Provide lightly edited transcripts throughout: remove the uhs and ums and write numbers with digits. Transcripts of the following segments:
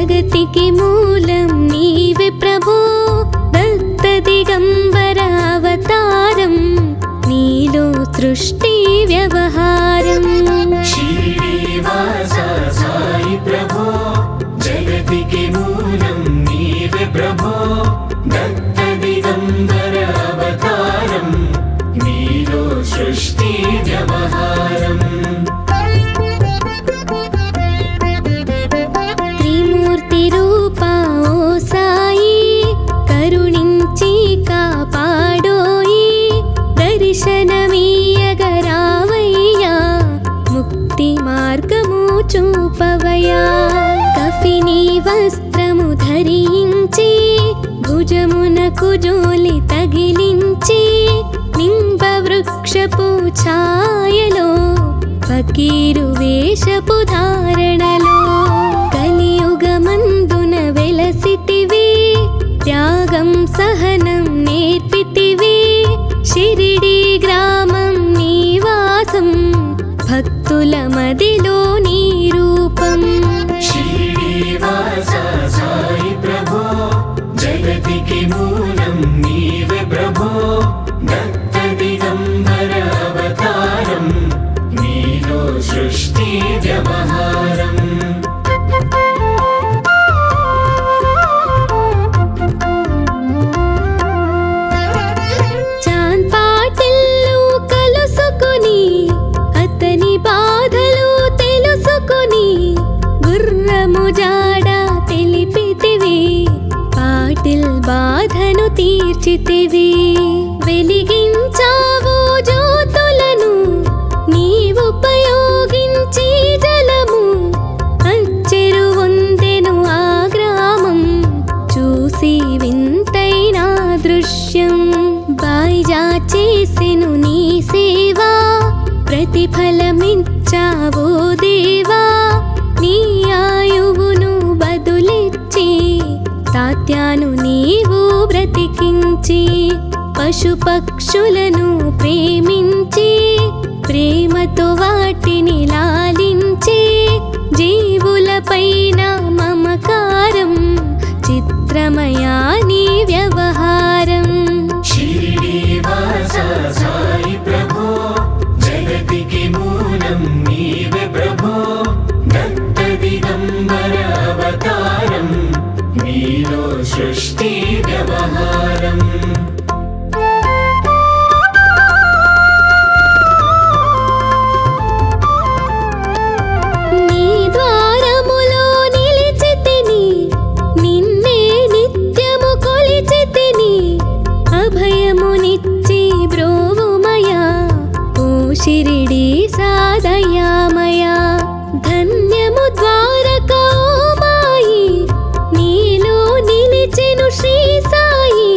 జగతికి మూలం నీవే ప్రభో, దత్త దిగంబర అవతారం, నీలో సృష్టి వ్యవహారం. శ్రీనివాస సాయి ప్రభో, జగతికి మూలం నీవే ప్రభో, దత్త దిగంబర అవతారం, నీలో సృష్టి వ్యవహారం. త్రిమూర్తి రూపా ఓ సాయి, కరుణించి కాపాడోయి, దర్శనమీయగరావయ్యా, ముక్తి మార్గము చూపవయ్యా. కఫిని వస్త్రము ధరించి, భుజమునకు జోలి తగిలించి, నింబ వృక్షపు ఛాయలో, ఫకీరు వేషపు ధారణలో, కలియుగమందున వెలసితివి, త్యాగం సహనం నేర్పితివి, షిరిడి గ్రామం నివాసం, భక్తుల మదిలో నీ రూపం. శ్రీనివాస సాయి ప్రభో, జగతికి మూలం నీవే ప్రభో, దత్త దిగంబర అవతారం, నీలో సృష్టి వ్యవహారం. చాన్ పాటిల్లు కలుసుకుని, అతని బాధలు తెలుసుకుని, గుర్రము జాడ తెలిపితివి, పాటిల్ బాధను తీర్చితివి. వెలిగించావు జ్యోతులను, నీవుపయోగించి జలము, అచ్చెరు వందెను ఆ గ్రామం, చూసి వింతైన దృశ్యం. బాయిజా చేసెను నీ సేవా, ప్రతిఫలమిచ్చావో దేవా, నీ ఆయువును బదులిచ్చి, తాత్యాను నీవు బ్రతికించి, పశుపక్షులను ప్రేమించి, ప్రేమతో వాటిని లాలించి, జీవులపైన మమకారం, చిత్రమయా నీ వ్యవహారం. శ్రీనివాస సాయి ప్రభో, జగతికి మూలం నీవే ప్రభో, దత్త దిగంబర అవతారం, నీలో సృష్టి వ్యవహారం. నీ ద్వారములో నిలిచితిని, నిన్నే నిత్యము కొలిచితిని, అభయమునిచ్చి బ్రోవుమయా, ఓ షిరిడి సాదయామయా. ధన్యము ద్వారక ఓ మాయి, నీలో నిలిచెను శ్రీ సాయి,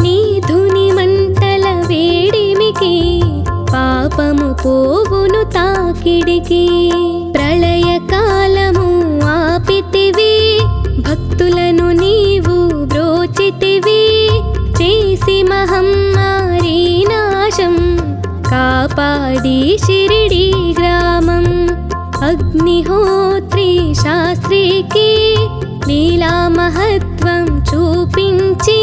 నీ ధుని మంటల వేడిమికి, పాపము పోవును తాకిడికి. ప్రళయ కాలము ఆపితివి, భక్తులను నీవు బ్రోచితివి, చేసి మహమ్మారి నాశం, కాపాడి షిరిడి గ్రామం. అగ్నిహోత్రి శాస్త్రికి లీలా మహత్వం చూపించి,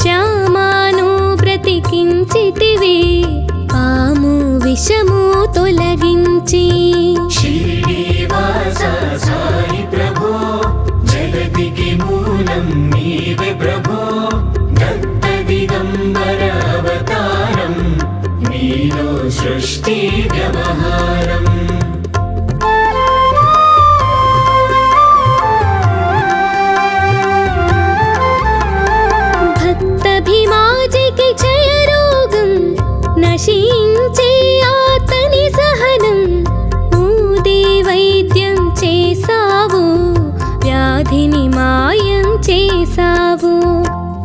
శ్యామాను బ్రతికించితివి, పాము విషము తొలగించి. శ్రీనివాస సాయి ప్రభో, జగతికి మూలం నీవే ప్రభో, దత్త దిగంబర అవతారం, నీలో సృష్టి వ్యవహారం. భక్తభిమాజికి క్షయరోగం, నశించే ఆతని సహనం, ఊదే వైద్యం చేసావు, వ్యాధిని మాయం చేసావు.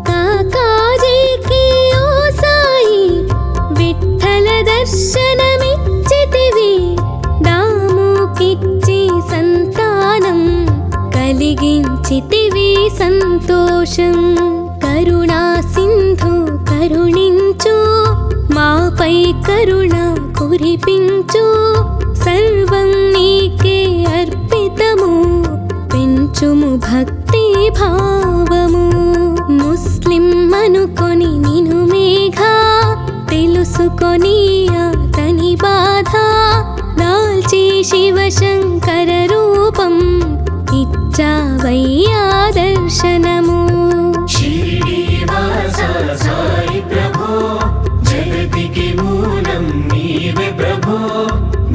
కాకాజీకి ఓ సాయి, విఠ్ఠల దర్శనమిచ్చితివి, దాముకిచ్చి సంతానం, కలిగించితివి సంతోషం. కరుణా సింధు కరుణించు, మాపై కరుణ కురిపించు, సర్వం నీకే అర్పితము, పెంచుము భక్తి భావము. ముస్లిం అనుకొని నిను మేఘా, తెలుసుకొని అతని బాధ. దాల్చి శివశంకర రూపం, ఇచ్చావయ్యా దర్శనము. శ్రీనివాస సాయి ప్రభో, జగతికి మూలం నీవే ప్రభో.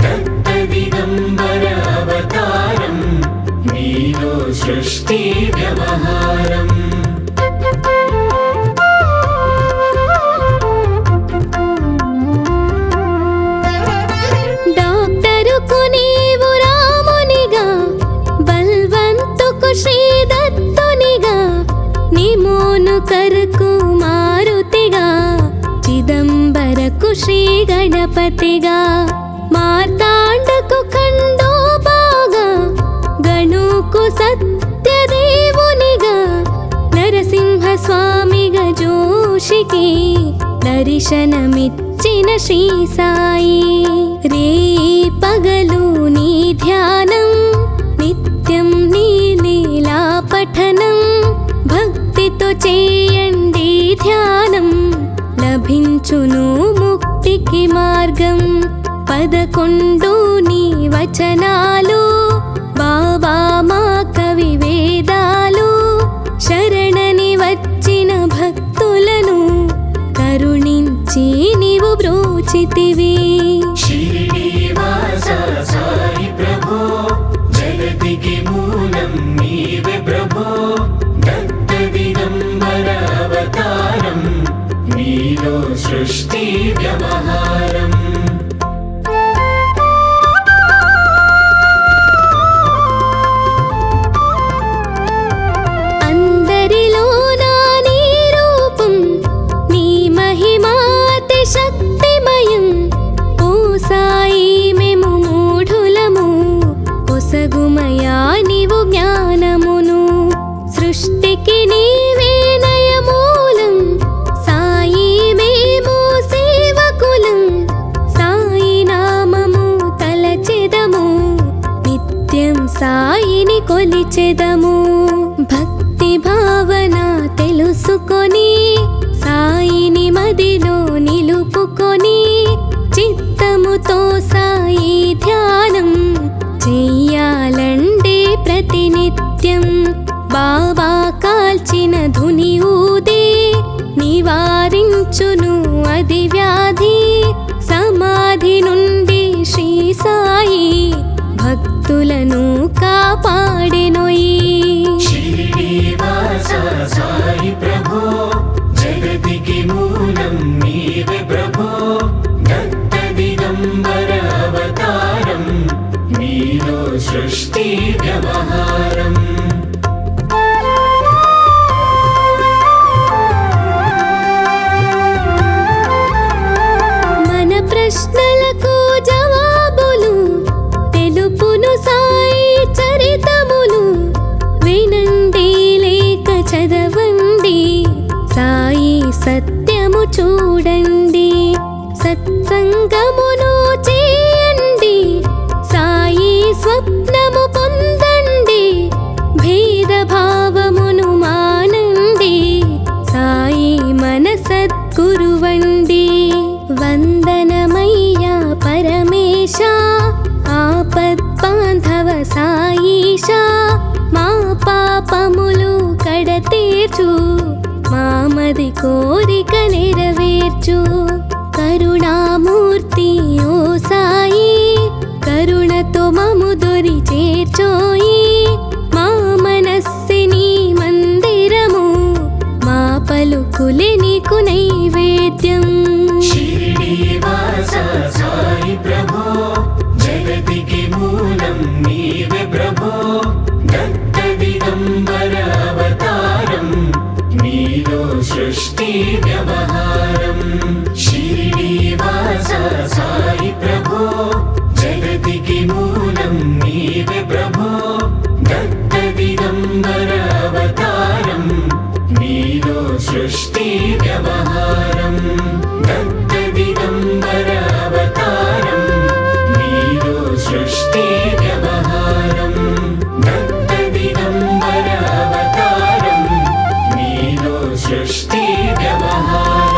దత్త దిగంబర అవతారం, నీలో సృష్టి వ్యవహారం. డాక్టరుకు నీవు రామునిగా, బల్వంతుకు శ్రీ దత్తునిగా, నిమోను కరకు మారుతిగా, చిదంబరకు శ్రీ గణపతిగా, మార్తాండకు ఖండోబాగా, గణుకు సత్యదేవునిగా, నరసింహ స్వామిగా జోషికి దర్శనమిచ్చిన శ్రీ సాయి. రే పగలు నీ ధ్యానం, నిత్యం నీ లీలా పఠనం. భక్తితో చేయండి ధ్యానం, లభించును ముక్తికి మార్గం. 11 నీ వచనాలు, బాబా మా కవి వేదాలు. శరణని వచ్చిన భక్తులను కరుణించి నీవు బ్రోచితివి. శ్రీనివాస సాయి ప్రభో, జగతికి మూలం నీవే ప్రభో. దత్త దిగంబర అవతారం, నీలో సృష్టి వ్యవహారం. అందరిలో నీ రూపం, నీ మహిమాతి శక్తిమయం. ఓ సాయి మేము మూఢులము, పొసగుమయా నీవు జ్ఞానమును. సృష్టికి నీవే నయమూలం, సాయి మేము సేవకులం. సాయి నామము తలచెదము, నిత్యం సాయిని కొలిచెదము. భక్తి భావన తెలుసుకొని, సాయిని మదిలో నిలుపుకొని, చిత్తముతో సాయి ధ్యానం చెయ్యాలండే ప్రతినిత్యం. బాబా కాల్చిన ధుని ఊదే, నివారించును అది వ్యాధి. సమాధి నుండి శ్రీ సాయి భక్తులను కాపాడెనోయి. శ్రీనివాస సాయి ప్రభో, జగతికి మూలం నీవే ప్రభో. దత్త దిగంబర అవతారం, నీలో సృష్టి వ్యవహారం. మన ప్రశ్నలకు జవాబులు తెలుపును సాయి చరితములు. వినండి లేక చదవండి, సాయి సత్యము చూడండి. సత్సంగమును చేయండి, సాయి స్వప్నము పొందండి. భేదభావమును మానండి, సాయి మన సద్గురువండి. వందనమయ్యా పరమేశ, ఆపద్బాంధవ సాయిషా. మా పాపములు కడతీర్చు, మామది కోరిక నెరవేర్చు. కరుణామూర్తి ఓ సాయి, కరుణతో మము దొరి చేర్చోయి. మా మనస్సిని మందిరము, మా పలుకులే నీకు నైవేద్యం. శ్రీనివాస సాయి ప్రభో, జగతికి మూలం నీవే ప్రభో. దత్త దిగంబర అవతారం, నీలో సృష్టి